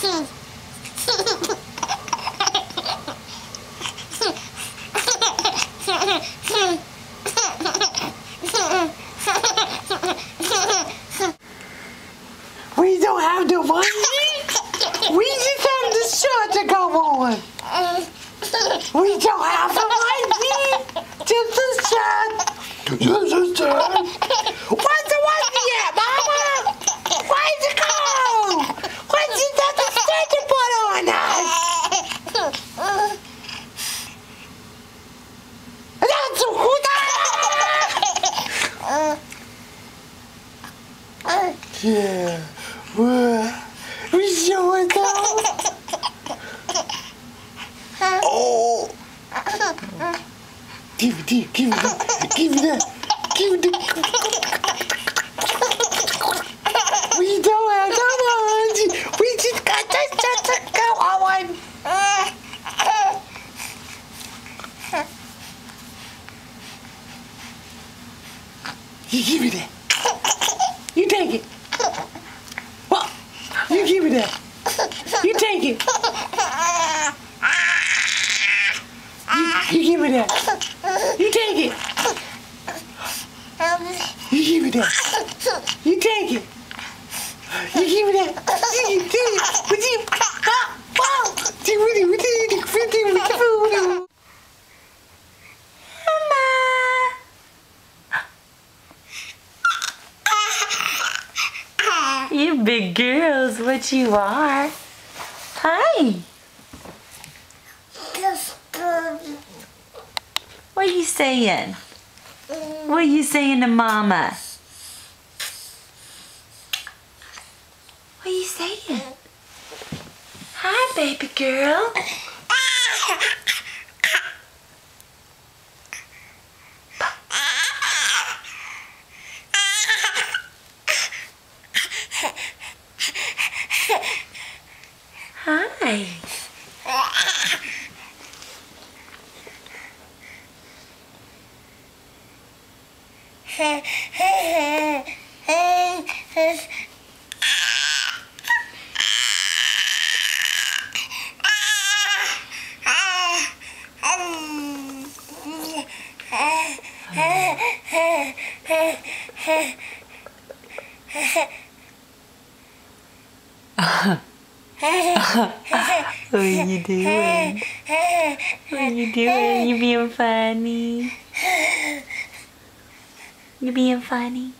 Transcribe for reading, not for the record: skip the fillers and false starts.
We don't have the money. We just have the shirt to go on. We don't have the money. Just the shirt. Just the shirt. Where's the money at, Mama? Where's it go? Where's it that the shirt to put on us? That's yeah. We show it though. Oh. Give it that. We don't have no money. We just got that shit to go on. You give me that. You take it. Well, you give me that. You take it. You give me that. You take it. You give me that. You take it. You give me that. You take it. You big girls, what you are. Hi. What are you saying? What are you saying to Mama? What are you saying? Hi, baby girl. Hi. What are you doing? What are you doing? You being funny? You being funny?